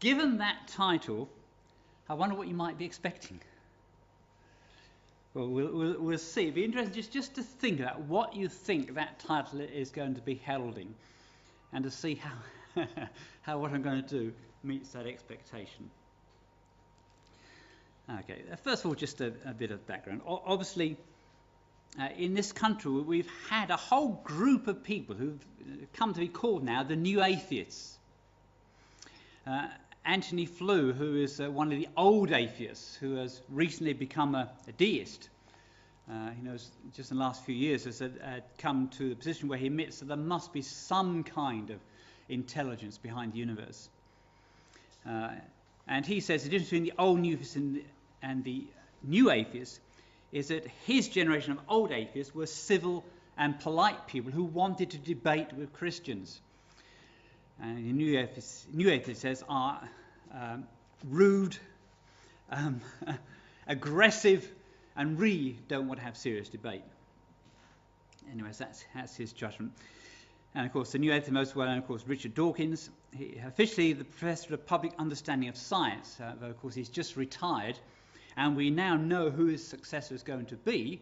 given that title, I wonder what you might be expecting. Well, we'll see. It'd be interesting just to think about what you think that title is going to be heralding, and to see how what I'm going to do meets that expectation. Okay, first of all, just a bit of background. Obviously, in this country, we've had a whole group of people who've come to be called now the New Atheists. Anthony Flew, who is one of the old atheists, who has recently become a deist, just in the last few years has come to the position where he admits that there must be some kind of intelligence behind the universe. And he says the difference between the old atheists and the new atheists is that his generation of old atheists were civil and polite people who wanted to debate with Christians. And the new atheists says are rude, aggressive, and really don't want to have serious debate. Anyways, that's his judgment. And of course, the new atheist most well known, of course, Richard Dawkins. He officially the professor of public understanding of science, though of course he's just retired, and we now know who his successor is going to be.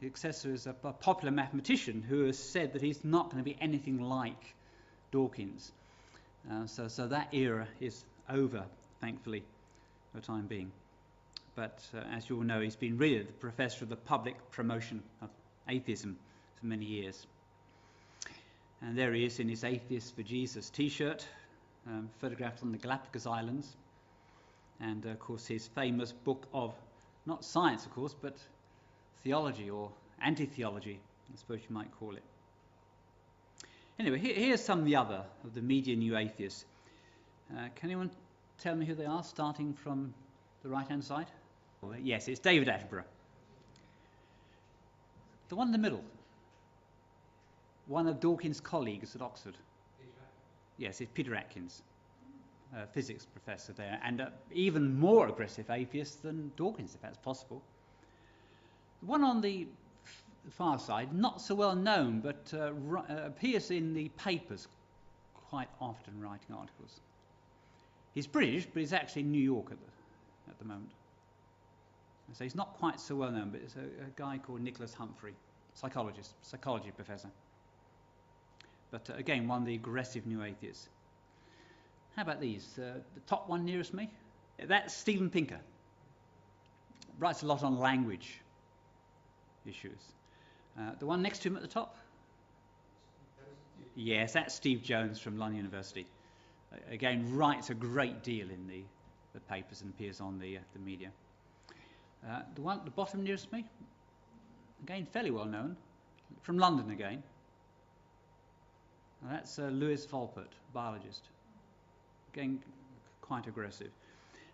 His successor is a popular mathematician who has said that he's not going to be anything like Dawkins. So that era is over, thankfully, for the time being. But as you all know, he's been really the professor of the public promotion of atheism for many years. And there he is in his Atheists for Jesus t-shirt, photographed on the Galapagos Islands. And of course his famous book of, not science of course, but theology or anti-theology, I suppose you might call it. Anyway, here's some of the media new atheists. Can anyone tell me who they are, starting from the right-hand side? Yes, it's David Attenborough. The one in the middle. One of Dawkins' colleagues at Oxford. Yes, it's Peter Atkins, physics professor there, and even more aggressive atheist than Dawkins, if that's possible. The one on the far side, not so well known, but appears in the papers quite often writing articles. He's British, but he's actually in New York at the moment. So he's not quite so well known, but it's a guy called Nicholas Humphrey, psychology professor. But again, one of the aggressive new atheists. How about these? The top one nearest me? That's Steven Pinker. Writes a lot on language issues. The one next to him at the top? Yes, that's Steve Jones from London University. Again, writes a great deal in the papers and appears on the media. The one at the bottom nearest me? Again, fairly well known. From London again. Now that's Lewis Volpert, biologist. Again, quite aggressive.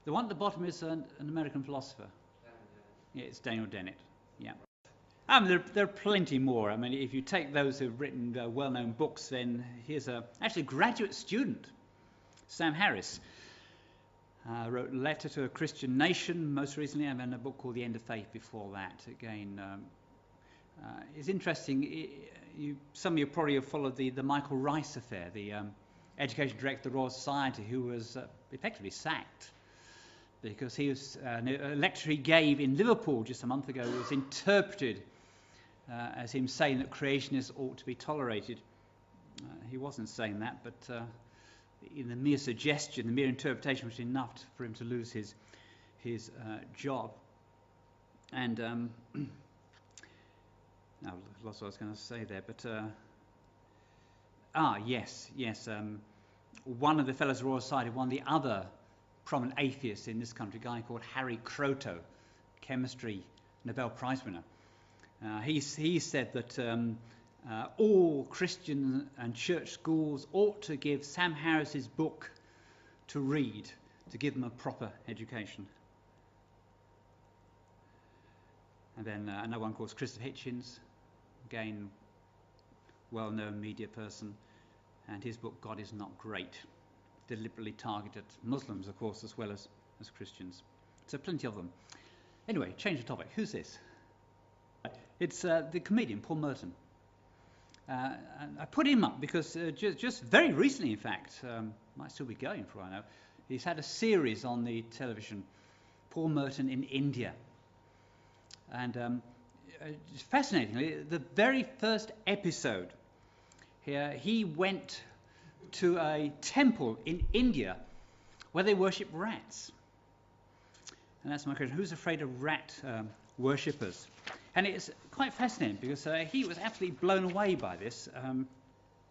The one at the bottom is an American philosopher. Yeah, it's Daniel Dennett. Yeah. There are plenty more. I mean, if you take those who've written well-known books, then here's actually a graduate student, Sam Harris. Wrote Letter to a Christian Nation most recently, and then a book called The End of Faith before that. Again, it's interesting. Some of you probably have followed the Michael Rice affair, the education director of the Royal Society, who was effectively sacked because he was a lecture he gave in Liverpool just a month ago was interpreted as him saying that creationists ought to be tolerated. He wasn't saying that, but in the mere suggestion, the mere interpretation was enough for him to lose his job. And I lost what I was going to say there, but yes. One of the fellows of the Royal Society, one of the other prominent atheists in this country, a guy called Harry Kroto, chemistry Nobel Prize winner. He said that all Christian and church schools ought to give Sam Harris's book to read to give them a proper education. And then another one called Christopher Hitchens, again, well-known media person, and his book, God is Not Great, deliberately targeted Muslims, of course, as well as Christians. So plenty of them. Anyway, change the topic. Who's this? It's the comedian, Paul Merton. And I put him up because just very recently, in fact, might still be going for all I know, He's had a series on the television, Paul Merton in India. And fascinatingly, the very first episode here, he went to a temple in India where they worship rats. And that's my question, who's afraid of rat worshippers? And it's quite fascinating because he was absolutely blown away by this.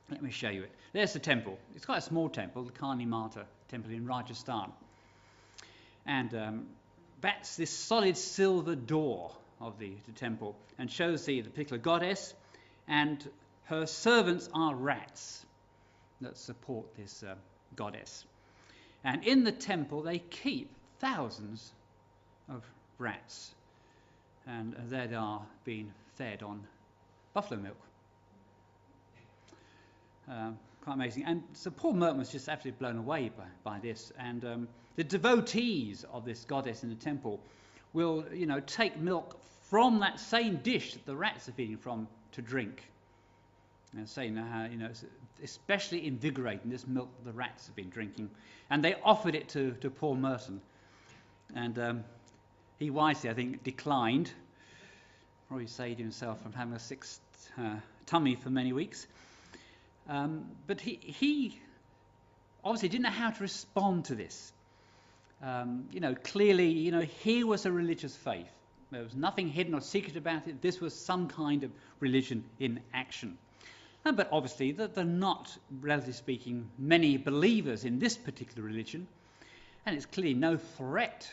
Let me show you it. There's the temple. It's quite a small temple, the Kali Mata temple in Rajasthan. And that's this solid silver door of the temple and shows the particular goddess, and her servants are rats that support this goddess. And in the temple they keep thousands of rats, and there they are being fed on buffalo milk. Quite amazing. And so Paul Merton was just absolutely blown away by this. And the devotees of this goddess in the temple will, take milk from that same dish that the rats are feeding from to drink. And saying how, it's especially invigorating, this milk that the rats have been drinking. And they offered it to Paul Merton. And he wisely, I think, declined. Probably saved himself from having a sick tummy for many weeks. But he obviously didn't know how to respond to this. Clearly, here was a religious faith. There was nothing hidden or secret about it. This was some kind of religion in action. But obviously, they're not, relatively speaking, many believers in this particular religion. And it's clearly no threat,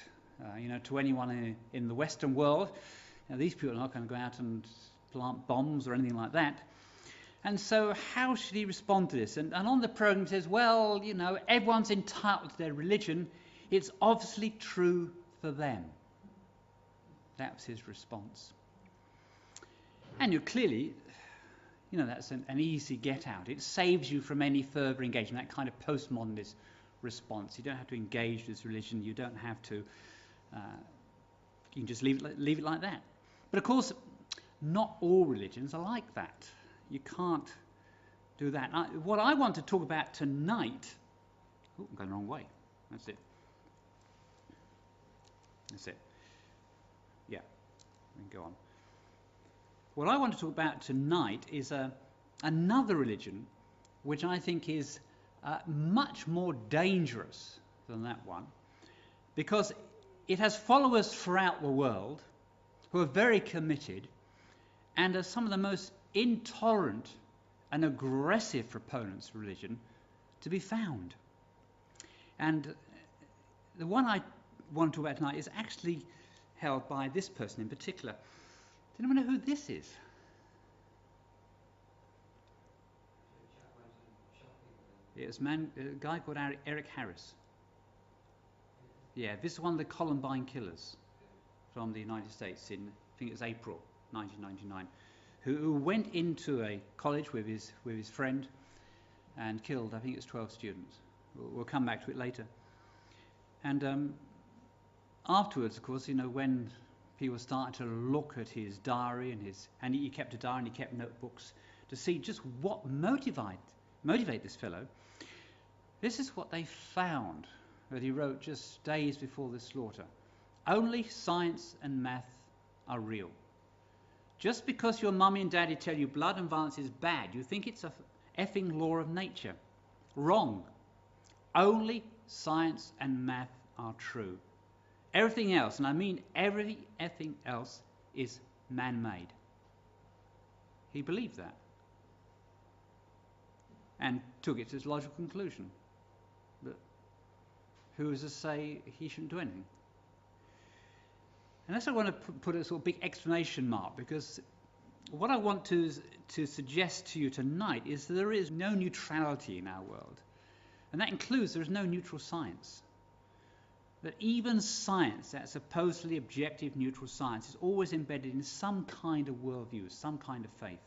to anyone in the Western world. These people are not going to go out and plant bombs or anything like that. And so how should he respond to this? And on the programme he says, well, everyone's entitled to their religion. It's obviously true for them. That was his response. And clearly, that's an easy get out. It saves you from any further engagement, that kind of postmodernist response. You don't have to engage with religion. You don't have to, you can just leave it like that. But of course, not all religions are like that. You can't do that. What I want to talk about tonight... Oh, I'm going the wrong way. That's it. Yeah, we can go on. What I want to talk about tonight is another religion which I think is much more dangerous than that one, because it has followers throughout the world who are very committed and are some of the most intolerant and aggressive proponents of religion to be found. And the one I want to talk about tonight is actually held by this person in particular. Does anyone know who this is? It's a guy called Eric Harris. Yeah, this is one of the Columbine killers from the United States in, I think it was April 1999. Who went into a college with his friend and killed, I think it was 12 students. We'll come back to it later. And afterwards, of course, when people started to look at his diary and he kept a diary and he kept notebooks to see just what motivate this fellow, this is what they found that he wrote just days before the slaughter. Only science and math are real. Just because your mummy and daddy tell you blood and violence is bad, you think it's a effing law of nature. Wrong. Only science and math are true. Everything else, and I mean everything else, is man-made. He believed that and took it to its logical conclusion. But who is to say he shouldn't do anything? And that's why I want to put a sort of big exclamation mark, because what I want to suggest to you tonight is that there is no neutrality in our world. And that includes there is no neutral science. That even science, that supposedly objective neutral science, is always embedded in some kind of worldview, some kind of faith.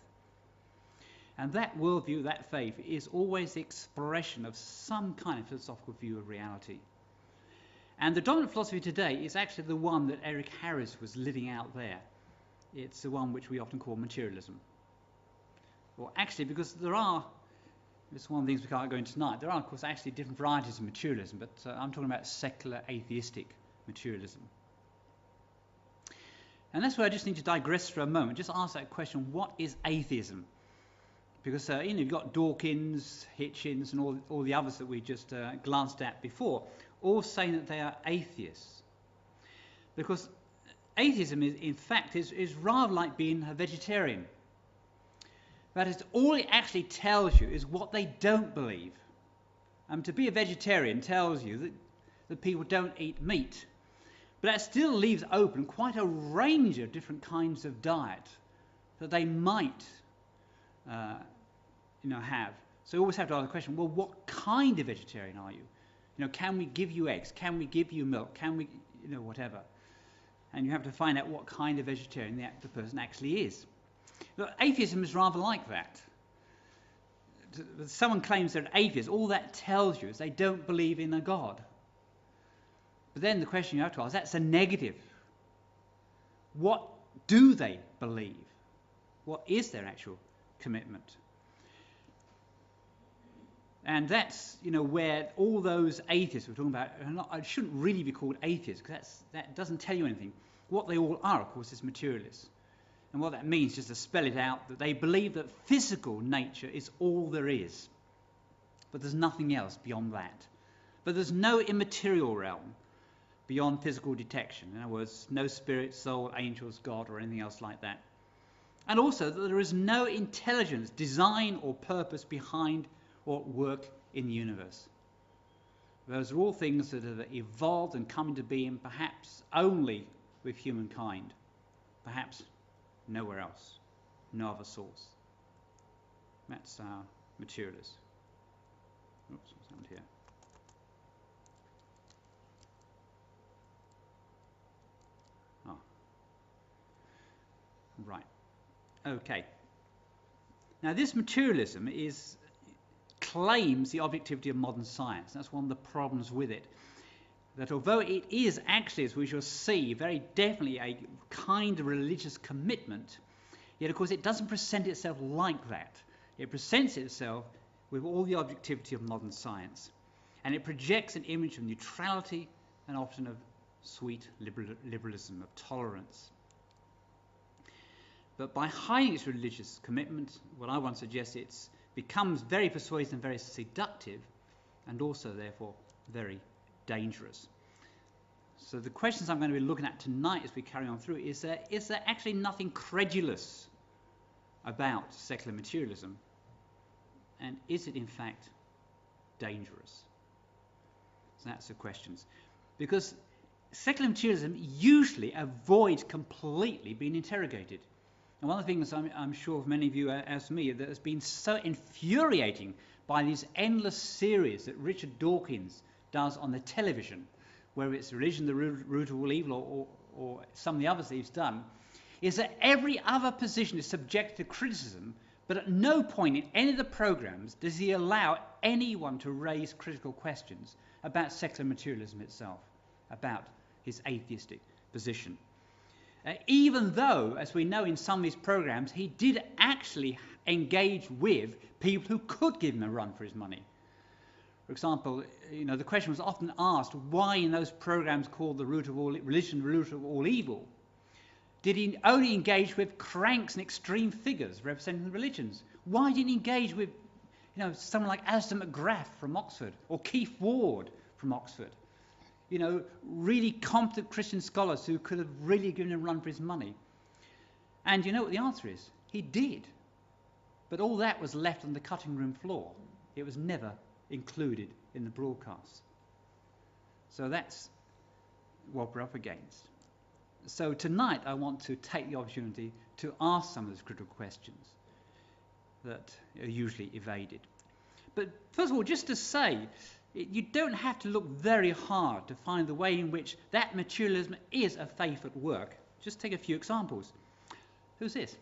And that worldview, that faith, is always the expression of some kind of philosophical view of reality. And the dominant philosophy today is actually the one that Eric Harris was living out there. It's the one which we often call materialism. Well, actually, because there are It's one of the things we can't go into tonight. There are, of course, actually different varieties of materialism, but I'm talking about secular atheistic materialism. And that's where I just need to digress for a moment. Just ask that question, what is atheism? Because you've got Dawkins, Hitchens, and all the others that we just glanced at before, all saying that they are atheists. Because atheism, in fact, is rather like being a vegetarian. That is, all it actually tells you is what they don't believe. To be a vegetarian tells you that people don't eat meat. But that still leaves open quite a range of different kinds of diet that they might have. So you always have to ask the question, well, what kind of vegetarian are you? Can we give you eggs? Can we give you milk? Can we, whatever? And you have to find out what kind of vegetarian the person actually is. Look, atheism is rather like that. Someone claims they're an atheist, all that tells you is they don't believe in a God. But then the question you have to ask, that's a negative. What do they believe? What is their actual commitment? And that's, where all those atheists we're talking about shouldn't really be called atheists, because that doesn't tell you anything. What they all are, of course, is materialists. And what that means, just to spell it out, that they believe that physical nature is all there is. But there's nothing else beyond that. But there's no immaterial realm beyond physical detection. In other words, no spirit, soul, angels, God, or anything else like that. And also that there is no intelligence, design, or purpose behind or work in the universe. Those are all things that have evolved and come into being perhaps only with humankind. Perhaps nowhere else, no other source. That's our materialist. Oops, what's happened here? Oh. Right. Okay. Now this materialism claims the objectivity of modern science. That's one of the problems with it. That although it is actually, as we shall see, very definitely a kind of religious commitment, yet of course it doesn't present itself like that. It presents itself with all the objectivity of modern science. And it projects an image of neutrality and often of sweet liberalism, of tolerance. But by hiding its religious commitment, what I want to suggest, it becomes very persuasive and very seductive, and also, therefore, very dangerous. So the questions I'm going to be looking at tonight as we carry on through is there actually nothing credulous about secular materialism? And is it in fact dangerous? So that's the questions. Because secular materialism usually avoids completely being interrogated. And one of the things I'm sure of many of you as me that has been so infuriating by these endless series that Richard Dawkins does on the television, whether it's religion, the root of all evil, or some of the others that he's done, is that every other position is subject to criticism, but at no point in any of the programs does he allow anyone to raise critical questions about secular materialism itself, about his atheistic position. Even though, as we know in some of his programs, he did actually engage with people who could give him a run for his money. For example, the question was often asked, why in those programs called the root of all religion, the root of all evil, did he only engage with cranks and extreme figures representing the religions? Why didn't he engage with, someone like Alistair McGrath from Oxford, or Keith Ward from Oxford? Really competent Christian scholars who could have really given him a run for his money. And you know what the answer is? He did. But all that was left on the cutting room floor. It was never included in the broadcast. So that's what we're up against. So tonight I want to take the opportunity to ask some of those critical questions that are usually evaded. But first of all, just to say, you don't have to look very hard to find the way in which that materialism is a faith at work. Just take a few examples. Who's this?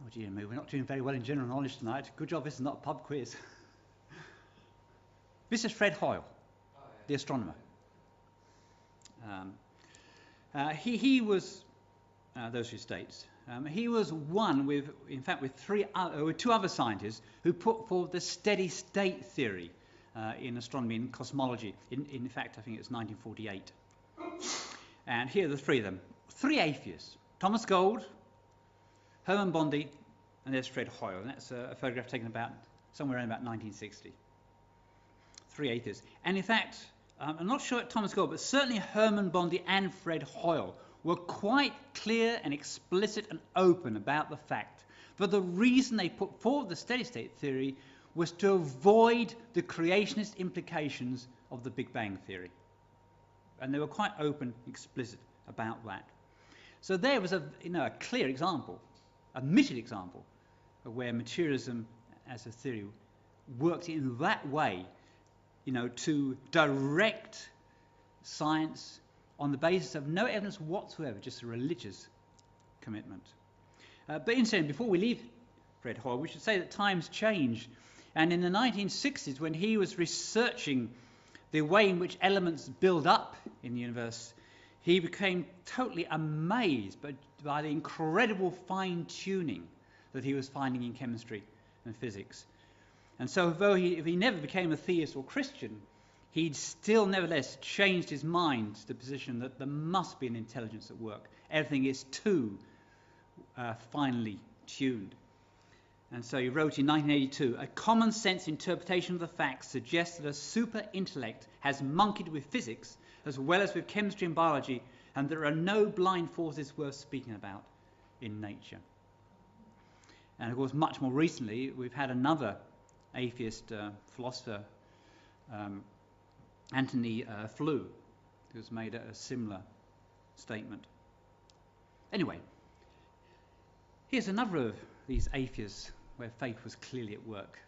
Oh dear me, we're not doing very well in general knowledge tonight. Good job this is not a pub quiz. This is Fred Hoyle, the astronomer. He was those who states. He was one with two other scientists who put forward the steady state theory in astronomy and cosmology. In fact, I think it was 1948. And here are the three of them. Three atheists: Thomas Gold, Hermann Bondi, and there's Fred Hoyle. And that's a photograph taken somewhere around about 1960. Three atheists. And in fact, I'm not sure at Thomas Gold, but certainly Hermann Bondi and Fred Hoyle were quite clear and explicit and open about the fact that the reason they put forward the steady-state theory was to avoid the creationist implications of the Big Bang theory. And they were quite open, explicit about that. So there was a clear example, admitted example, of where materialism as a theory worked in that way, to direct science on the basis of no evidence whatsoever, just a religious commitment. But incidentally, before we leave Fred Hoyle, we should say that times change. And in the 1960s, when he was researching the way in which elements build up in the universe, he became totally amazed by the incredible fine-tuning that he was finding in chemistry and physics. And so, though if he never became a theist or Christian, he'd still nevertheless changed his mind to the position that there must be an intelligence at work. Everything is too finely tuned. And so he wrote in 1982, "A common sense interpretation of the facts suggests that a super intellect has monkeyed with physics as well as with chemistry and biology, and there are no blind forces worth speaking about in nature." And of course, much more recently, we've had another atheist philosopher, Anthony Flew, who's made a similar statement. Anyway, here's another of these atheists where faith was clearly at work.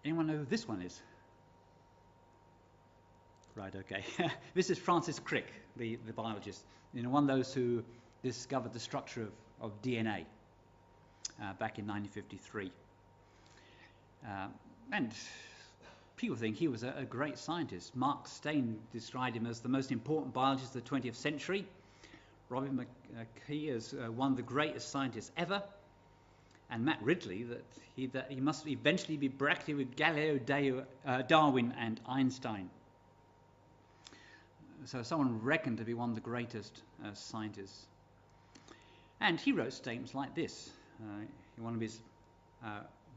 Anyone know who this one is? Right, okay. This is Francis Crick, the biologist, one of those who discovered the structure of DNA back in 1953. And people think he was a great scientist. Mark Stein described him as the most important biologist of the 20th century. Robin McKee as one of the greatest scientists ever. And Matt Ridley that he must eventually be bracketed with Galileo, Darwin and Einstein. So someone reckoned to be one of the greatest scientists. And he wrote statements like this in one of his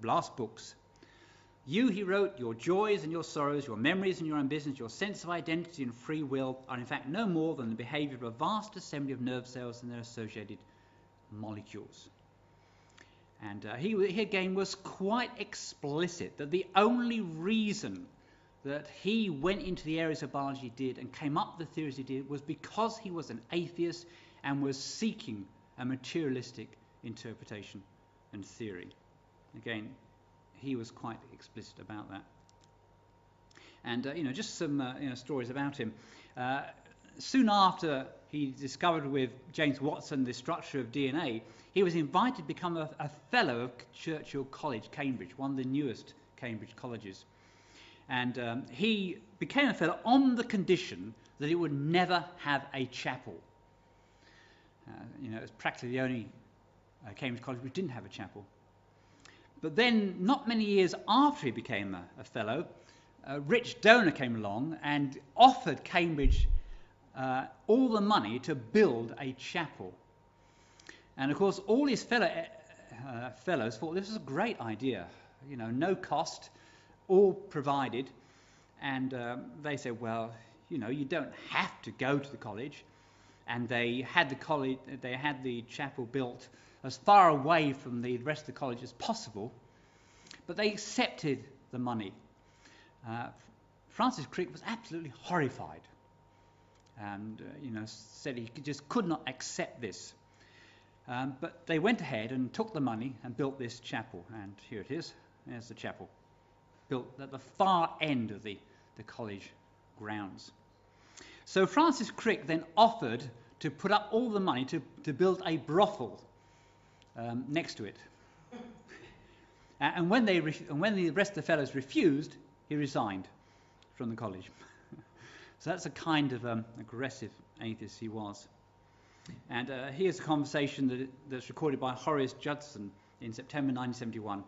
last books. "You," he wrote, "your joys and your sorrows, your memories and your ambitions, your sense of identity and free will are in fact no more than the behaviour of a vast assembly of nerve cells and their associated molecules." And he again was quite explicit that the only reason that he went into the areas of biology he did and came up with the theories he did was because he was an atheist and was seeking a materialistic interpretation and theory. Again, he was quite explicit about that. And just some stories about him. Soon after he discovered with James Watson the structure of DNA, he was invited to become a fellow of Churchill College, Cambridge, one of the newest Cambridge colleges. And he became a fellow on the condition that it would never have a chapel. It was practically the only Cambridge college which didn't have a chapel. But then, not many years after he became a fellow, a rich donor came along and offered Cambridge all the money to build a chapel. And of course, all his fellows thought this was a great idea. No cost, all provided. And they said, well, you don't have to go to the college. And they had the chapel built as far away from the rest of the college as possible, but they accepted the money. Francis Crick was absolutely horrified, and said he just could not accept this. But they went ahead and took the money and built this chapel, and here it is. There's the chapel, built at the far end of the college grounds. So Francis Crick then offered to put up all the money to build a brothel next to it. And when the rest of the fellows refused, he resigned from the college. So that's a kind of aggressive atheist he was. And here's a conversation that's recorded by Horace Judson in September 1971.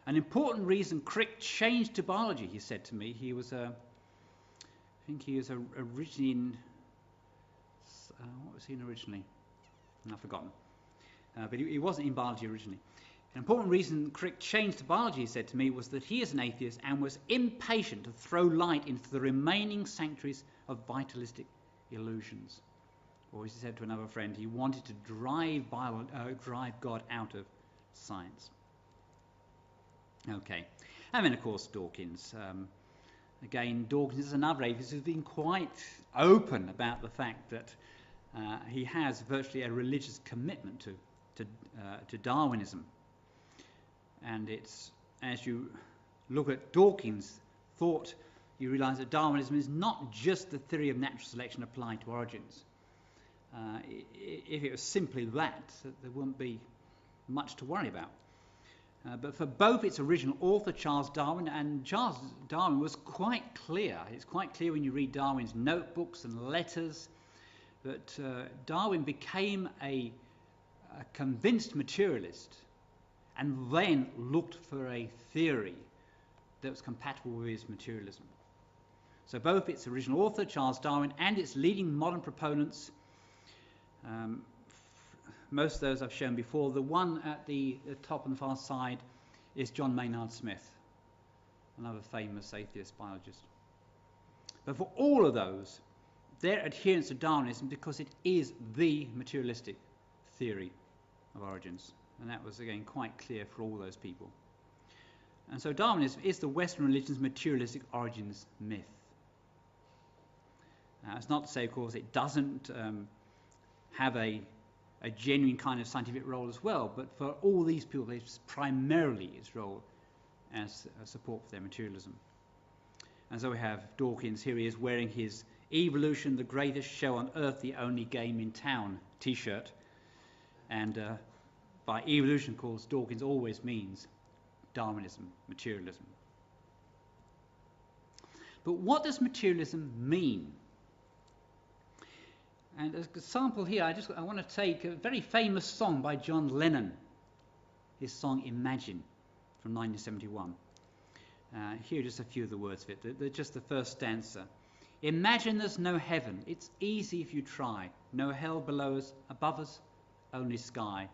An important reason Crick changed to biology, he said to me. He was, I think he was originally in, what was he in originally? I've forgotten. But he wasn't in biology originally. An important reason Crick changed to biology, he said to me, was that he is an atheist and was impatient to throw light into the remaining sanctuaries of vitalistic illusions. Or as he said to another friend, he wanted to drive God out of science. Okay. And then, of course, Dawkins. Again, Dawkins is another atheist who's been quite open about the fact that he has virtually a religious commitment to Darwinism. And it's, as you look at Dawkins' thought, you realise that Darwinism is not just the theory of natural selection applied to origins. If it was simply that, there wouldn't be much to worry about. But for both its original author, Charles Darwin, and Charles Darwin was quite clear. It's quite clear when you read Darwin's notebooks and letters that Darwin became a convinced materialist and then looked for a theory that was compatible with his materialism. So both its original author, Charles Darwin, and its leading modern proponents, most of those I've shown before. The one at the top on the far side is John Maynard Smith, another famous atheist biologist. But for all of those, their adherence to Darwinism because it is the materialistic theory of origins. And that was, again, quite clear for all those people. And so Darwinism is the Western religion's materialistic origins myth. It's not to say, of course, it doesn't have a genuine kind of scientific role as well, but for all these people, it's primarily its role as a support for their materialism. And so we have Dawkins. Here he is wearing his Evolution, the Greatest Show on Earth, the Only Game in Town t-shirt. And by evolution, of course, Dawkins always means Darwinism, materialism. But what does materialism mean? And as a sample here, I want to take a very famous song by John Lennon, his song Imagine from 1971. Here are just a few of the words of it. Just the first stanza. Imagine there's no heaven. It's easy if you try. No hell below us, above us, only sky.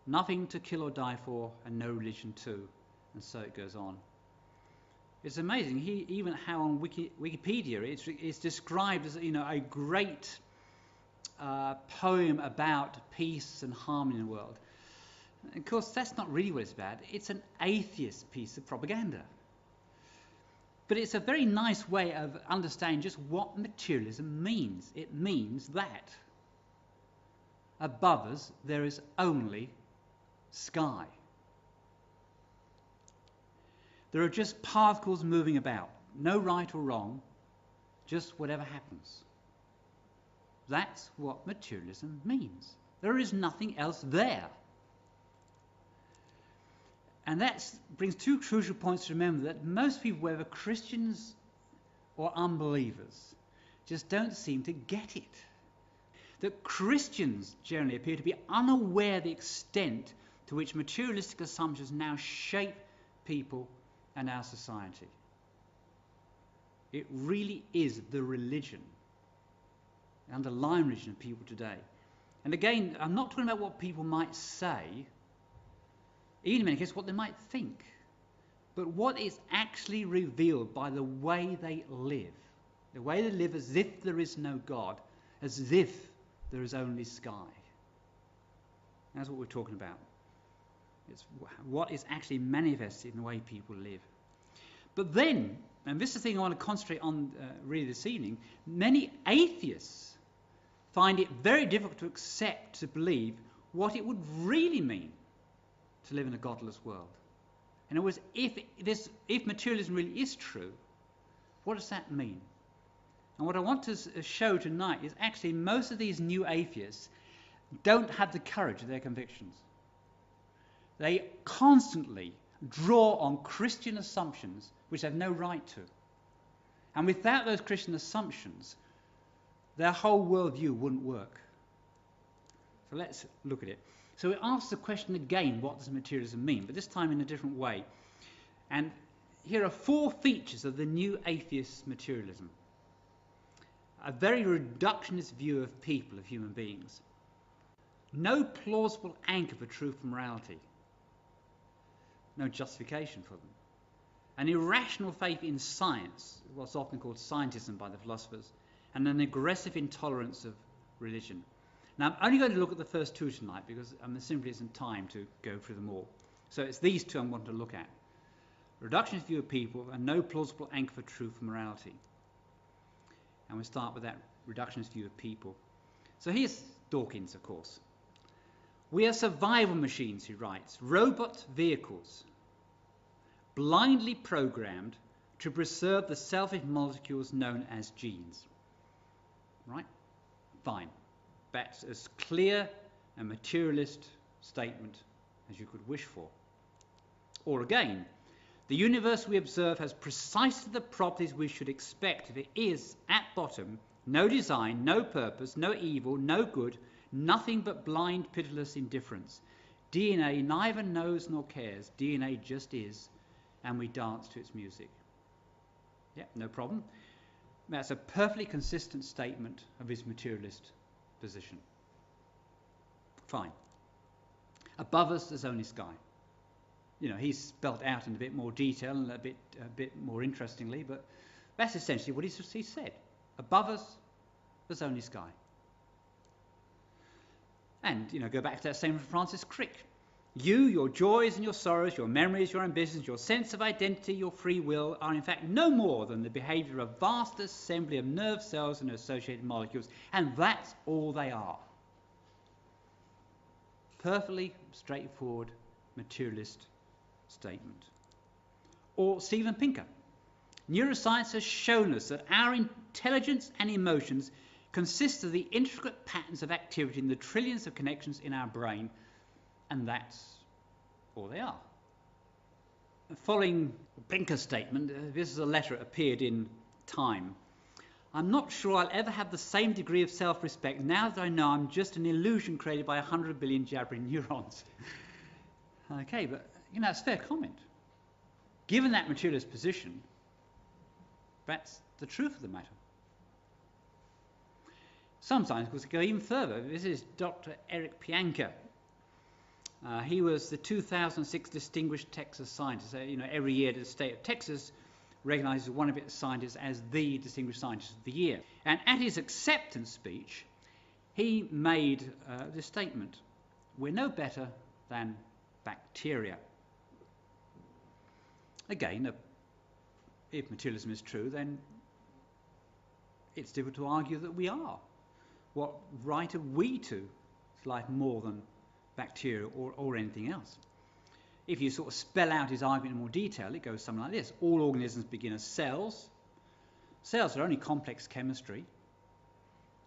Nothing to kill or die for, and no religion too. And so it goes on. It's amazing. Even how on Wikipedia it's described as a great poem about peace and harmony in the world. Of course, that's not really what it's about. It's an atheist piece of propaganda. But it's a very nice way of understanding just what materialism means. It means that above us there is only sky. There are just particles moving about, no right or wrong, just whatever happens. That's what materialism means. There is nothing else there. And that brings two crucial points to remember, that most people, whether Christians or unbelievers, just don't seem to get it. That Christians generally appear to be unaware of the extent to which materialistic assumptions now shape people and our society. It really is the religion, the underlying religion of people today. And again, I'm not talking about what people might say, even in many cases what they might think, but what is actually revealed by the way they live. The way they live as if there is no God, as if there is only sky. That's what we're talking about. It's what is actually manifested in the way people live. But then, and this is the thing I want to concentrate on really this evening, many atheists find it very difficult to accept, to believe what it would really mean to live in a godless world. In other words, if materialism really is true, what does that mean? And what I want to show tonight is actually most of these new atheists don't have the courage of their convictions. They constantly draw on Christian assumptions which they have no right to. And without those Christian assumptions, their whole worldview wouldn't work. So let's look at it. So it asks the question again, what does materialism mean? But this time in a different way. And here are 4 features of the new atheist materialism. A very reductionist view of people, of human beings. No plausible anchor for truth and morality. No justification for them. An irrational faith in science, what's often called scientism by the philosophers, and an aggressive intolerance of religion. Now, I'm only going to look at the first 2 tonight because there simply isn't time to go through them all. So it's these 2 I want to look at. Reductionist view of people and no plausible anchor for truth and morality. And we'll start with that reductionist view of people. So here's Dawkins, of course. We are survival machines, he writes, robot vehicles, blindly programmed to preserve the selfish molecules known as genes. Right? Fine. That's as clear a materialist statement as you could wish for. Or again, the universe we observe has precisely the properties we should expect if it is, at bottom, no design, no purpose, no evil, no good, nothing but blind, pitiless indifference. DNA neither knows nor cares. DNA just is, and we dance to its music. Yeah, no problem. That's a perfectly consistent statement of his materialist position. Fine. Above us, there's only sky. You know, he's spelt out in a bit more detail and a bit more interestingly, but that's essentially what he said. Above us, there's only sky. And, you know, go back to that same from Francis Crick. You, your joys and your sorrows, your memories, your ambitions, your sense of identity, your free will are in fact no more than the behaviour of a vast assembly of nerve cells and associated molecules, and that's all they are. Perfectly straightforward materialist statement. Or Steven Pinker. Neuroscience has shown us that our intelligence and emotions consist of the intricate patterns of activity in the trillions of connections in our brain, and that's all they are. Following Pinker's statement, this is a letter that appeared in Time. I'm not sure I'll ever have the same degree of self-respect now that I know I'm just an illusion created by 100 billion jabbering neurons. Okay, but, you know, it's a fair comment. Given that materialist position, that's the truth of the matter. Some scientists go even further. This is Dr. Eric Pianka. He was the 2006 Distinguished Texas Scientist. You know, every year the state of Texas recognizes one of its scientists as the Distinguished Scientist of the Year. And at his acceptance speech, he made this statement: we're no better than bacteria. Again, if materialism is true, then it's difficult to argue that we are. What right have we to life more than bacteria or anything else? If you sort of spell out his argument in more detail, it goes something like this. All organisms begin as cells. Cells are only complex chemistry.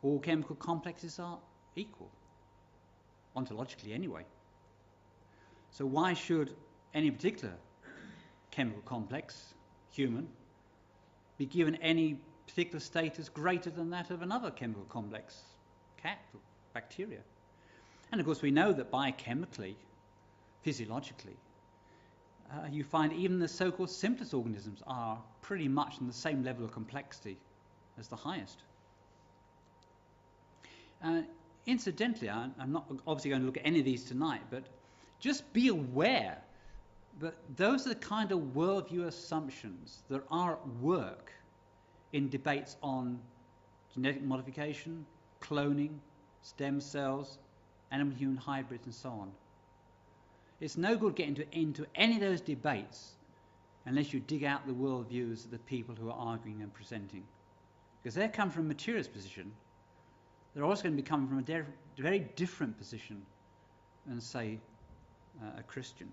All chemical complexes are equal, ontologically anyway. So why should any particular chemical complex, human, be given any particular status greater than that of another chemical complex, cat or bacteria? And of course we know that biochemically, physiologically, you find even the so-called simplest organisms are pretty much on the same level of complexity as the highest. Incidentally, I'm not obviously going to look at any of these tonight, but just be aware that those are the kind of worldview assumptions that are at work in debates on genetic modification, cloning, stem cells, animal-human hybrids, and so on. It's no good getting into any of those debates unless you dig out the worldviews of the people who are arguing and presenting. Because they come from a materialist position. They're also going to be coming from a very different position than, say, a Christian.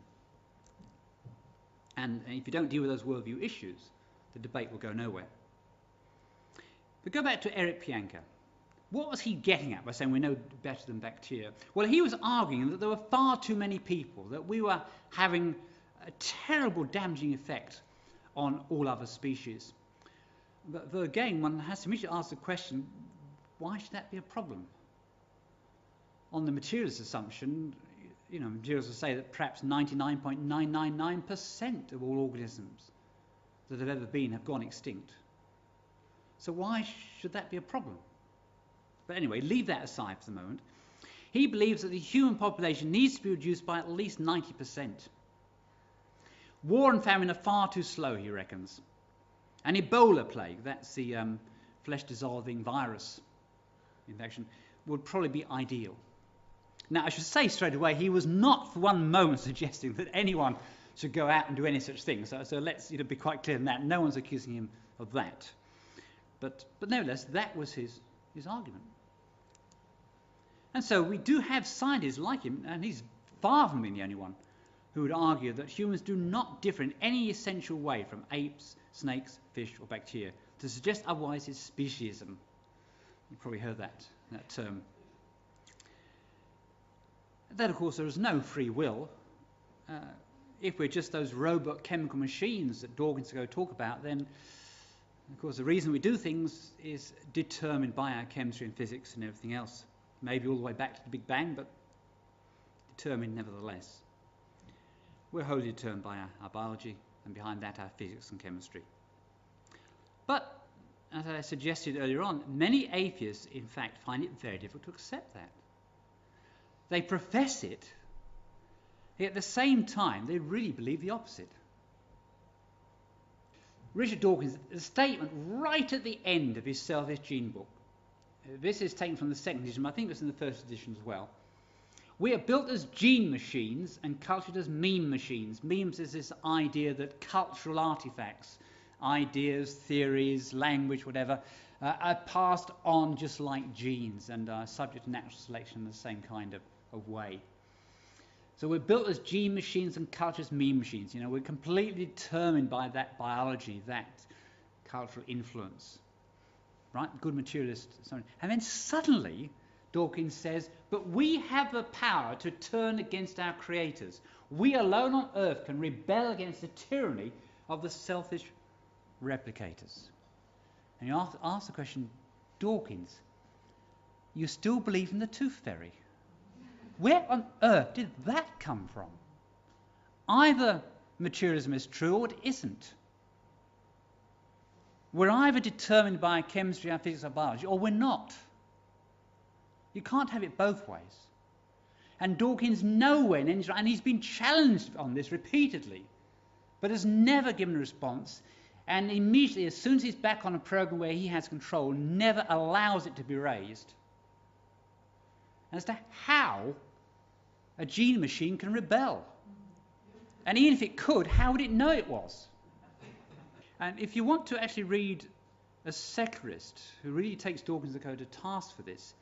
And if you don't deal with those worldview issues, the debate will go nowhere. But go back to Eric Pianka. What was he getting at by saying we're no better than bacteria? Well, he was arguing that there were far too many people, that we were having a terrible damaging effect on all other species. But again, one has to immediately ask the question, why should that be a problem? on the materialist assumption, materialists will say that perhaps 99.999% of all organisms that have ever been have gone extinct. So why should that be a problem? But anyway, leave that aside for the moment. He believes that the human population needs to be reduced by at least 90%. War and famine are far too slow, he reckons. An Ebola plague, that's the flesh-dissolving virus infection, would probably be ideal. Now, I should say straight away, he was not for one moment suggesting that anyone should go out and do any such thing. So let's be quite clear on that. No one's accusing him of that. But nevertheless, that was his argument. And so we do have scientists like him, and he's far from being the only one, who would argue that humans do not differ in any essential way from apes, snakes, fish, or bacteria. To suggest otherwise is speciesism. You've probably heard that term. That, of course, there is no free will. If we're just those robot chemical machines that Dawkins ago talk about, then, of course, the reason we do things is determined by our chemistry and physics and everything else. Maybe all the way back to the Big Bang, but determined nevertheless. We're wholly determined by our biology, and behind that our physics and chemistry. But, as I suggested earlier on, many atheists, in fact, find it very difficult to accept that. They profess it, yet at the same time they really believe the opposite. Richard Dawkins, a statement right at the end of his Selfish Gene book. This is taken from the second edition, but I think it's in the first edition as well. We are built as gene machines and cultured as meme machines. Memes is this idea that cultural artifacts, ideas, theories, language, whatever, are passed on just like genes and are subject to natural selection in the same kind of way. So we're built as gene machines and cultured as meme machines. We're completely determined by that biology, that cultural influence. Right? Good materialist. And then suddenly, Dawkins says, but we have the power to turn against our creators. We alone on earth can rebel against the tyranny of the selfish replicators. And you ask the question, Dawkins, you still believe in the tooth fairy? Where on earth did that come from? Either materialism is true or it isn't. We're either determined by chemistry, our physics, our biology, or we're not. You can't have it both ways. And Dawkins nowhere, and he's been challenged on this repeatedly, but has never given a response, and immediately, as soon as he's back on a program where he has control, never allows it to be raised as to how a gene machine can rebel. And even if it could, how would it know it was? And if you want to actually read a secularist who really takes Dawkins to task for this,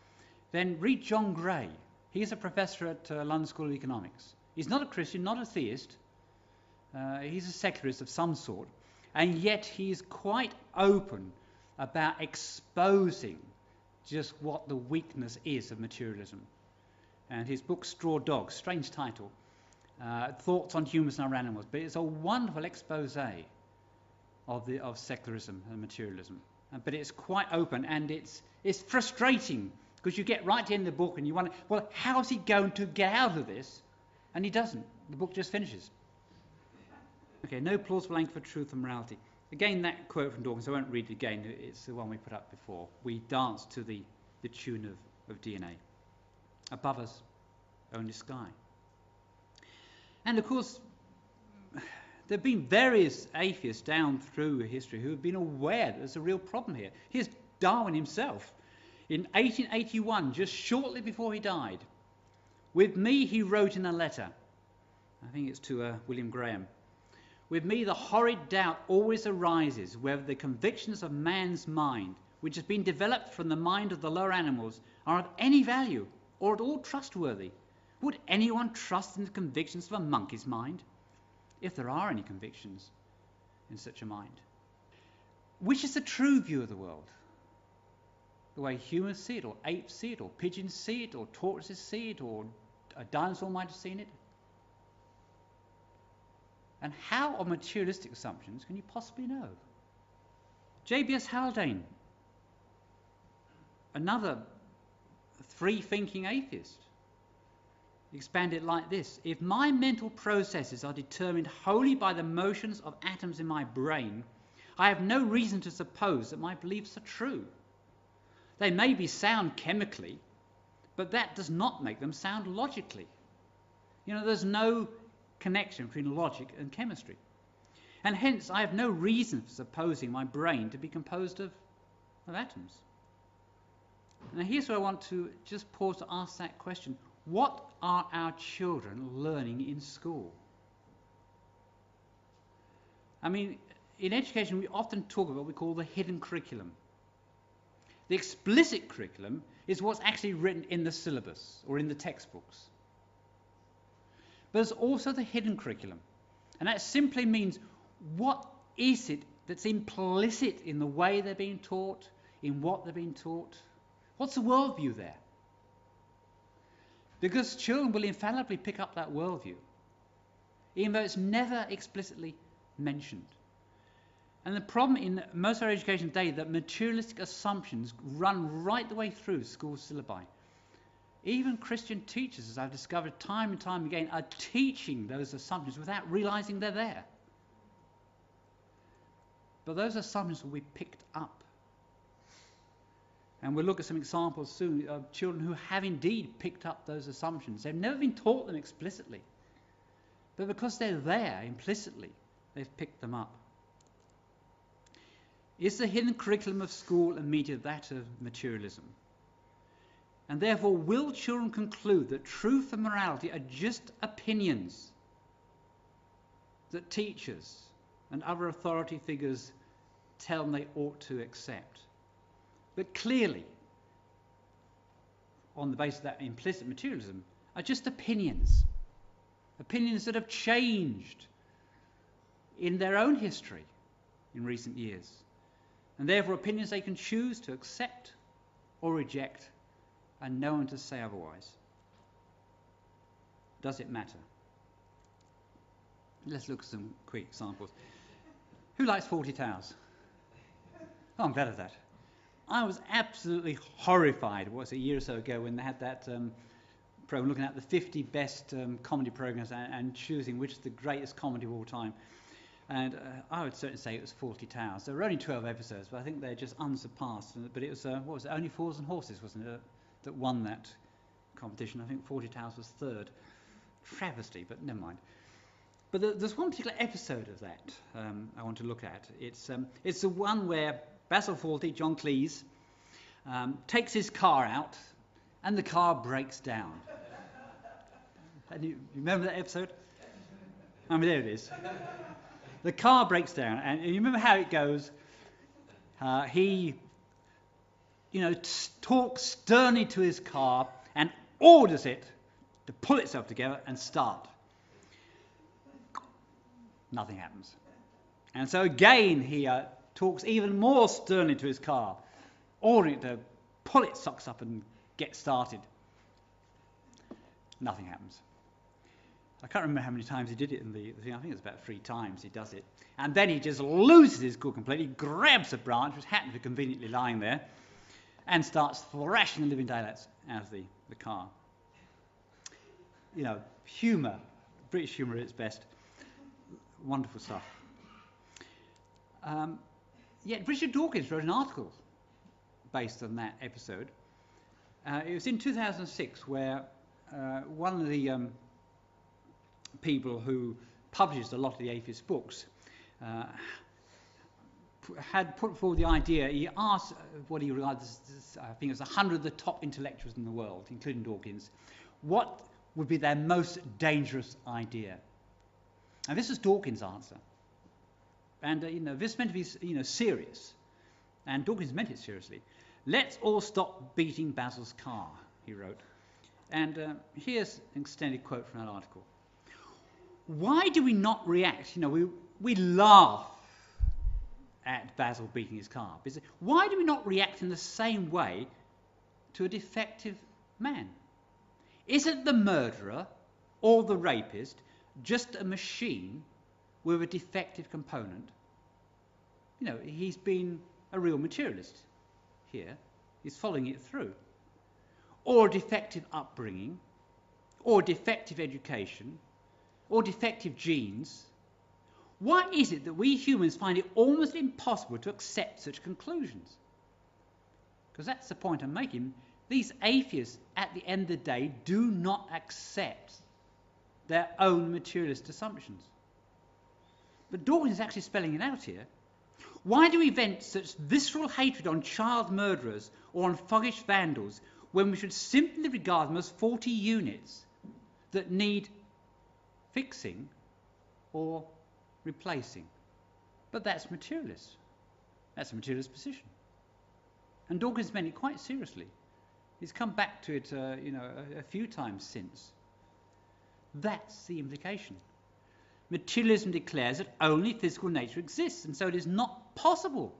then read John Gray. He's a professor at London School of Economics. He's not a Christian, not a theist. He's a secularist of some sort. And yet he's quite open about exposing just what the weakness is of materialism. And his book, Straw Dogs, strange title, Thoughts on Humans and Other Animals, but it's a wonderful expose of secularism and materialism. But it's quite open, and it's frustrating, because you get right to the end of the book and you wonder, well, how's he going to get out of this? And he doesn't. The book just finishes. Okay, no plausible anchor for truth and morality. Again, that quote from Dawkins, I won't read it again, it's the one we put up before. We dance to the tune of DNA. Above us, only sky. And of course, there have been various atheists down through history who have been aware that there's a real problem here. Here's Darwin himself. In 1881, just shortly before he died, with me, he wrote in a letter, I think it's to William Graham, with me the horrid doubt always arises whether the convictions of man's mind, which has been developed from the mind of the lower animals, are of any value or at all trustworthy. Would anyone trust in the convictions of a monkey's mind, if there are any convictions in such a mind? Which is the true view of the world? The way humans see it, or apes see it, or pigeons see it, or tortoises see it, or a dinosaur might have seen it? And how are materialistic assumptions can you possibly know? J.B.S. Haldane, another free-thinking atheist, Expand it like this. If my mental processes are determined wholly by the motions of atoms in my brain, I have no reason to suppose that my beliefs are true. They may be sound chemically, but that does not make them sound logically. There's no connection between logic and chemistry. And hence, I have no reason for supposing my brain to be composed of atoms. Now, here's where I want to just pause to ask that question. What are our children learning in school? I mean, in education, we often talk about what we call the hidden curriculum. The explicit curriculum is what's actually written in the syllabus or in the textbooks. But there's also the hidden curriculum. And that simply means, what is it that's implicit in the way they're being taught, in what they're being taught? What's the worldview there? Because children will infallibly pick up that worldview, even though it's never explicitly mentioned. And the problem in most of our education today is that materialistic assumptions run right the way through school syllabi. Even Christian teachers, as I've discovered time and time again, are teaching those assumptions without realizing they're there. But those assumptions will be picked up. And we'll look at some examples soon of children who have indeed picked up those assumptions. They've never been taught them explicitly. But because they're there implicitly, they've picked them up. Is the hidden curriculum of school and media that of materialism? And therefore, will children conclude that truth and morality are just opinions that teachers and other authority figures tell them they ought to accept? But clearly, on the basis of that implicit materialism, are just opinions. Opinions that have changed in their own history in recent years. And therefore opinions they can choose to accept or reject, and no one to say otherwise. Does it matter? Let's look at some quick examples. Who likes Fawlty Towers? Oh, I'm glad of that. I was absolutely horrified, a year or so ago, when they had that program looking at the 50 best comedy programs and choosing which is the greatest comedy of all time. And I would certainly say it was Fawlty Towers. There were only 12 episodes, but I think they're just unsurpassed. But it was, Only Fools and Horses, wasn't it, that won that competition? I think Fawlty Towers was third. Travesty, but never mind. But there's one particular episode of that I want to look at. It's the one where Basil Fawlty, John Cleese, takes his car out and the car breaks down. And you remember that episode? I mean, there it is. The car breaks down, and you remember how it goes. He, talks sternly to his car and orders it to pull itself together and start. Nothing happens. And so again, he talks even more sternly to his car, ordering it to pull its socks up and get started. Nothing happens. I can't remember how many times he did it in the thing. I think it's about 3 times he does it. And then he just loses his cool completely, grabs a branch, which happens to be conveniently lying there, and starts thrashing the living daylights out of the car. Humour, British humour at its best. Wonderful stuff. Yet Richard Dawkins wrote an article based on that episode. It was in 2006 where one of the people who published a lot of the atheist books had put forward the idea. He asked what he regards as, I think it was 100 of the top intellectuals in the world, including Dawkins, what would be their most dangerous idea. And this was Dawkins' answer. And this meant to be serious. And Dawkins meant it seriously. Let's all stop beating Basil's car, he wrote. And here's an extended quote from that article. Why do we not react? We laugh at Basil beating his car. Why do we not react in the same way to a defective man? Isn't the murderer or the rapist just a machine with a defective component? He's been a real materialist here. He's following it through. Or a defective upbringing, or defective education, or defective genes, why is it that we humans find it almost impossible to accept such conclusions? Because that's the point I'm making. These atheists, at the end of the day, do not accept their own materialist assumptions. But Dawkins is actually spelling it out here. Why do we vent such visceral hatred on child murderers or on thuggish vandals when we should simply regard them as faulty units that need fixing or replacing? But that's materialist. That's a materialist position. And Dawkins meant it quite seriously. He's come back to it a few times since. That's the implication. Materialism declares that only physical nature exists, and so it is not possible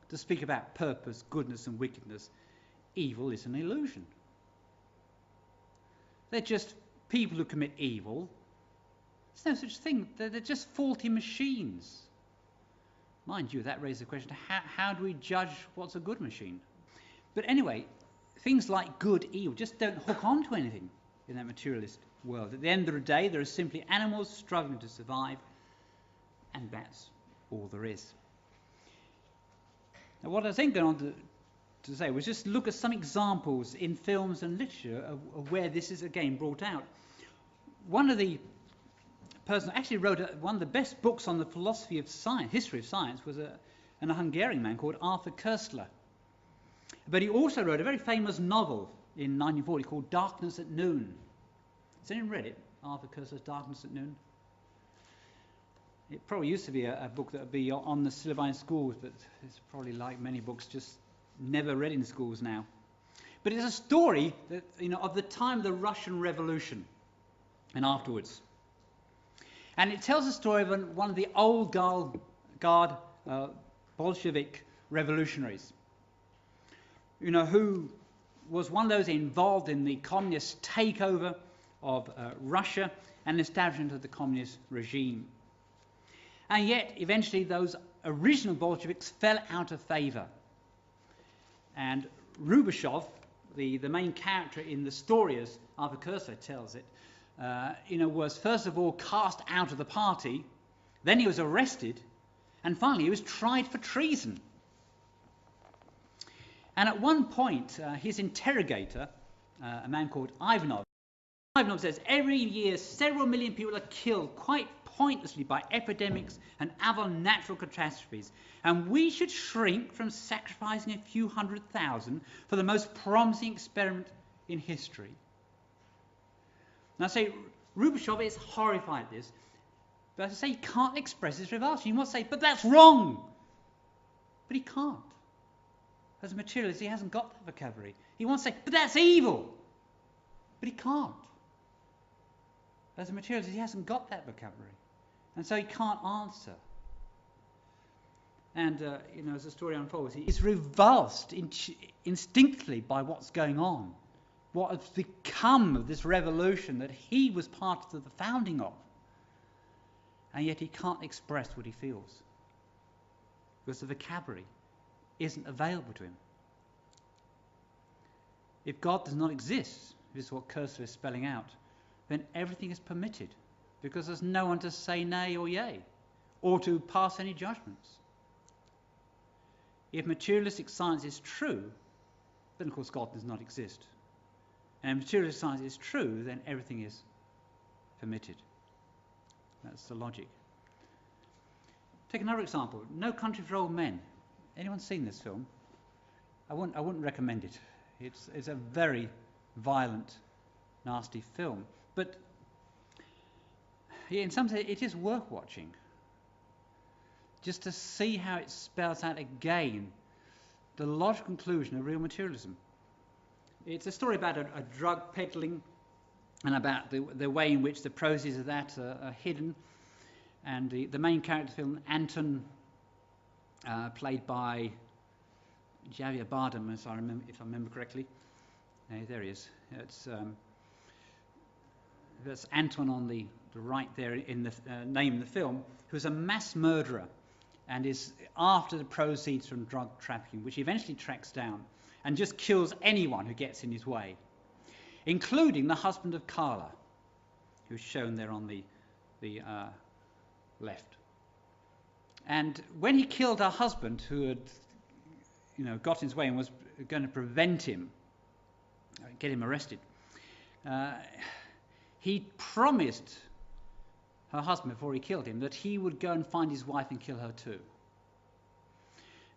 to speak about purpose, goodness and wickedness. Evil is an illusion. They're just people who commit evil. There's no such thing. They're just faulty machines. Mind you, that raises the question, how do we judge what's a good machine? But anyway, things like good, evil just don't hook on to anything in that materialist world. At the end of the day, there are simply animals struggling to survive, and that's all there is. Now, what I think going on to say was just look at some examples in films and literature of where this is again brought out. One of the person who actually wrote one of the best books on the philosophy of science, history of science, was a Hungarian man called Arthur Koestler. But he also wrote a very famous novel in 1940 called Darkness at Noon. Has anyone read it? Arthur Koestler's Darkness at Noon? It probably used to be a book that would be on the syllabi in schools, but it's probably like many books, just never read in schools now. But it's a story that, of the time of the Russian Revolution and afterwards. And it tells the story of one of the old guard Bolshevik revolutionaries, who was one of those involved in the communist takeover of Russia and establishment of the communist regime. And yet, eventually, those original Bolsheviks fell out of favour. And Rubashov, the main character in the story, as Arthur Koestler tells it, was first of all cast out of the party, then he was arrested, and finally he was tried for treason. And at one point, his interrogator, a man called Ivanov says, every year several million people are killed quite pointlessly by epidemics and other natural catastrophes, and we should shrink from sacrificing a few 100,000 for the most promising experiment in history. Now, I say, Rubashov is horrified at this, but as I say, he can't express his revulsion. He must say, but that's wrong. But he can't. As a materialist, he hasn't got that vocabulary. He wants to say, but that's evil. But he can't. As a materialist, he hasn't got that vocabulary. And so he can't answer. And, as the story unfolds, he is revulsed instinctively by what's going on. What has become of this revolution that he was part of the founding of. And yet he can't express what he feels. Because the vocabulary isn't available to him. If God does not exist, this is what Koestler is spelling out, then everything is permitted, because there's no one to say nay or yea, or to pass any judgments. If materialistic science is true, then of course God does not exist. And if materialistic science is true, then everything is permitted. That's the logic. Take another example. No Country for Old Men. Anyone seen this film? I wouldn't recommend it. It's a very violent, nasty film. But in some sense, it is worth watching. Just to see how it spells out again the logical conclusion of real materialism. It's a story about a drug peddling and about the way in which the proceeds of that are hidden. And the main character of the film, Anton, played by Javier Bardem, if I remember correctly. There he is. That's Anton on the right there in the name of the film, who's a mass murderer and is after the proceeds from drug trafficking, which he eventually tracks down and just kills anyone who gets in his way, including the husband of Carla, who's shown there on the left. And when he killed her husband, who had got in his way and was going to prevent him, get him arrested, he promised her husband before he killed him that he would go and find his wife and kill her too.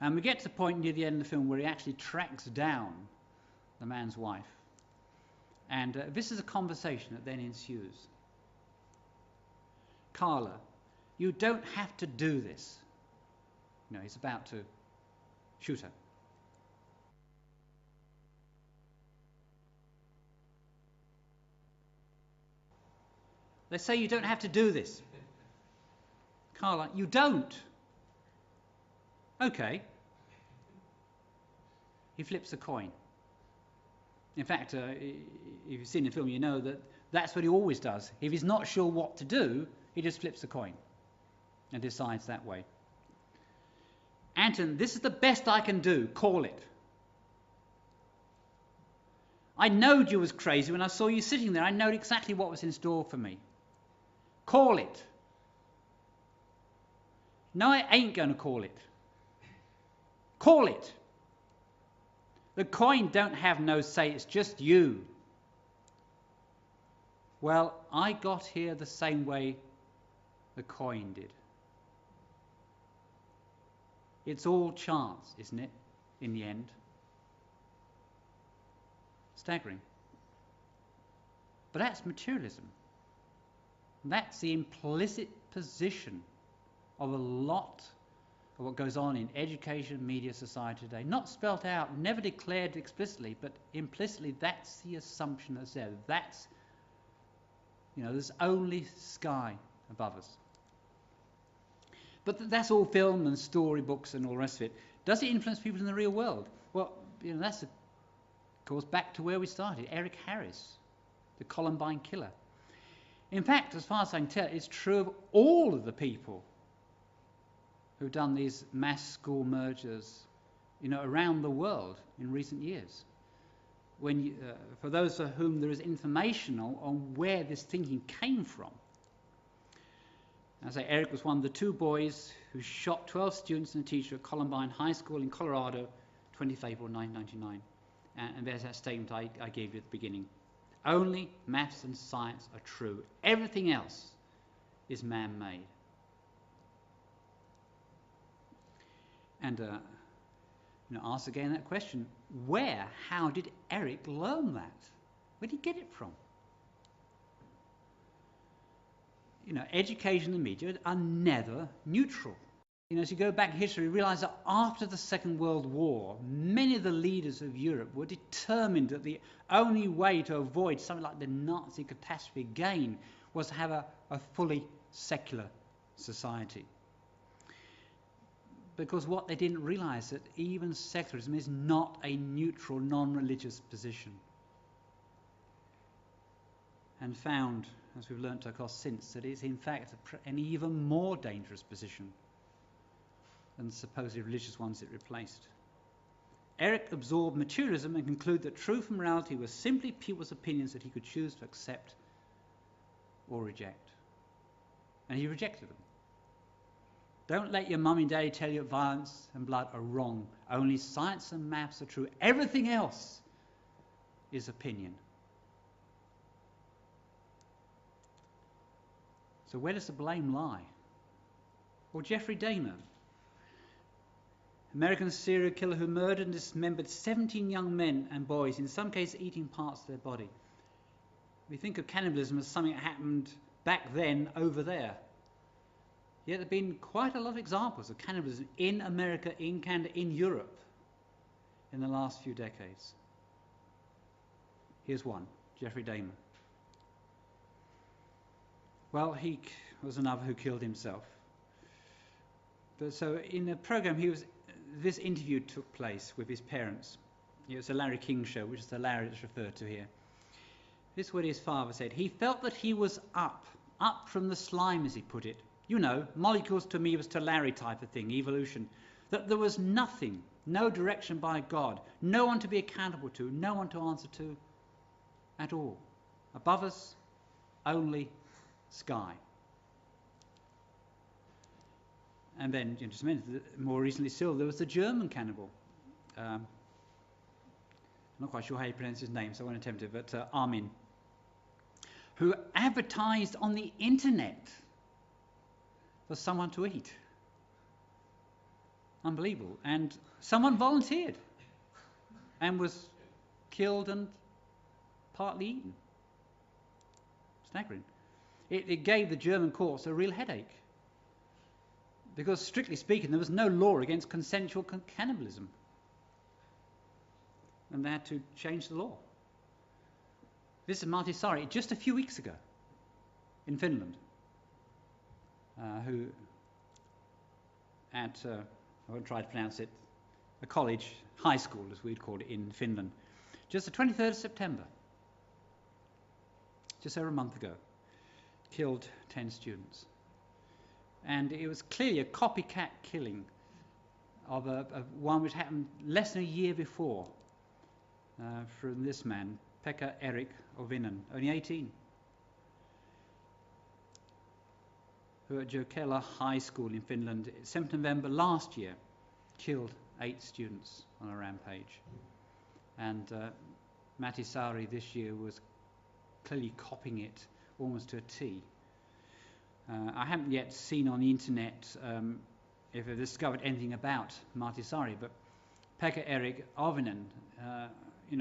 And we get to the point near the end of the film where he actually tracks down the man's wife. And this is a conversation that then ensues. Carla, you don't have to do this. He's about to shoot her. They say you don't have to do this. Carla, you don't. Okay. He flips a coin. In fact, if you've seen the film, you know that that's what he always does. If he's not sure what to do, he just flips a coin and decides that way. Anton, this is the best I can do. Call it. I knowed you was crazy when I saw you sitting there. I knowed exactly what was in store for me. Call it. No, I ain't going to call it. Call it. The coin don't have no say, it's just you. Well, I got here the same way the coin did. It's all chance, isn't it, in the end? Staggering. But that's materialism. That's the implicit position of a lot of what goes on in education, media, society today. Not spelt out, never declared explicitly, but implicitly that's the assumption that's there. That's, there's only sky above us. But that's all film and storybooks and all the rest of it. Does it influence people in the real world? Well, that's, of course, back to where we started. Eric Harris, the Columbine killer. In fact, as far as I can tell, it's true of all of the people who've done these mass school mergers, around the world in recent years. When for those for whom there is information on where this thinking came from. As I say, Eric was one of the two boys who shot 12 students and a teacher at Columbine High School in Colorado, 20th April 1999. And there's that statement I gave you at the beginning. Only maths and science are true. Everything else is man-made. And ask again that question, how did Eric learn that? Where did he get it from? Education and media are never neutral. As you go back in history, you realise that after the Second World War, many of the leaders of Europe were determined that the only way to avoid something like the Nazi catastrophe again was to have a fully secular society. Because what they didn't realise that even secularism is not a neutral, non-religious position. And found, as we've learnt of course since, that it's in fact an even more dangerous position than the supposedly religious ones it replaced. Eric absorbed materialism and concluded that truth and morality were simply people's opinions that he could choose to accept or reject. And he rejected them. Don't let your mum and daddy tell you that violence and blood are wrong. Only science and maths are true. Everything else is opinion. So where does the blame lie? Well, Jeffrey Dahmer, American serial killer who murdered and dismembered 17 young men and boys, in some cases eating parts of their body. We think of cannibalism as something that happened back then over there. Yet there have been quite a lot of examples of cannibalism in America, in Canada, in Europe in the last few decades. Here's one, Jeffrey Dahmer. Well, he was another who killed himself. But so in the program, this interview took place with his parents. It was a Larry King show, which is the Larry that's referred to here. This is what his father said. He felt that he was up from the slime, as he put it. Molecules to me was to Larry type of thing, evolution. That there was nothing, no direction by God, no one to be accountable to, no one to answer to at all. Above us, only sky. And then, just a minute, more recently still, there was the German cannibal. I'm not quite sure how you pronounce his name, so I won't attempt it, but Armin, who advertised on the internet for someone to eat. Unbelievable. And someone volunteered and was killed and partly eaten. Staggering. It gave the German courts a real headache, because strictly speaking there was no law against consensual cannibalism, and they had to change the law. This is Martti Saari just a few weeks ago in Finland, who at I won't try to pronounce it, a college, high school as we'd call it in Finland, just the 23rd of September, just over a month ago, killed 10 students. And it was clearly a copycat killing of one which happened less than a year before from this man, Pekka Erik Ovinen, only 18, who at Jokela High School in Finland, 7th November last year, killed 8 students on a rampage. And Martti Saari this year was clearly copying it almost to a T. I haven't yet seen on the internet if I've discovered anything about Martti Saari, but Pekka Erik Ovinen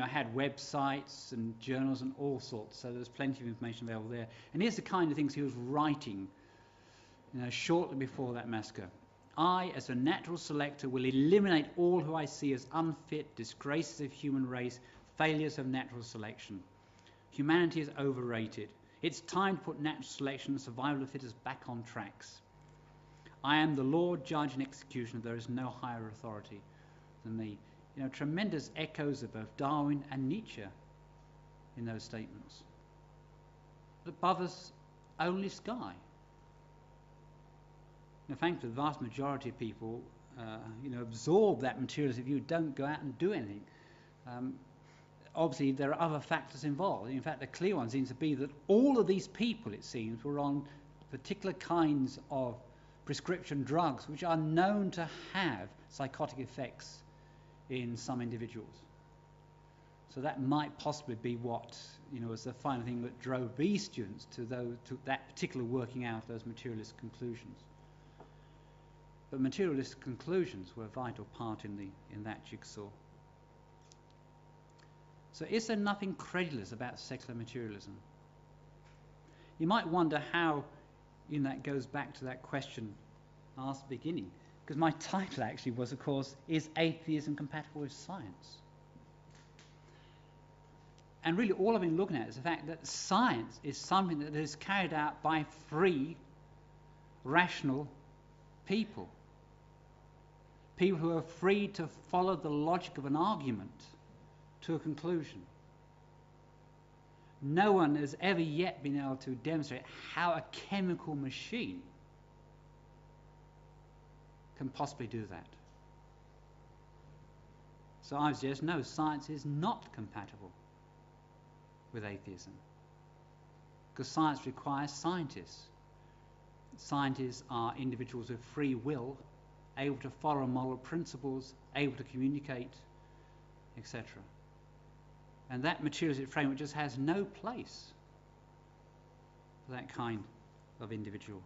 had websites and journals and all sorts, so there's plenty of information available there. And here's the kind of things he was writing shortly before that massacre. I, as a natural selector, will eliminate all who I see as unfit, disgraces of human race, failures of natural selection. Humanity is overrated. It's time to put natural selection and survival of the fittest back on tracks. I am the Lord, judge and executioner. There is no higher authority than me. Tremendous echoes of both Darwin and Nietzsche in those statements. Above us, only sky. Thankfully, the vast majority of people, absorb that materialistic view, don't go out and do anything. Obviously, there are other factors involved. In fact, the clear one seems to be that all of these people, it seems, were on particular kinds of prescription drugs which are known to have psychotic effects in some individuals. So that might possibly be what, was the final thing that drove these students to that particular working out those materialist conclusions. But materialist conclusions were a vital part in that jigsaw. So is there nothing credulous about secular materialism? You might wonder how that goes back to that question asked at the beginning, because my title actually was, of course, is atheism compatible with science? And really all I've been looking at is the fact that science is something that is carried out by free, rational people. People who are free to follow the logic of an argument to a conclusion. No one has ever yet been able to demonstrate how a chemical machine can possibly do that. So I suggest no, science is not compatible with atheism, because science requires scientists. Scientists are individuals with free will, able to follow moral principles, able to communicate, etc. And that materialistic framework just has no place for that kind of individual.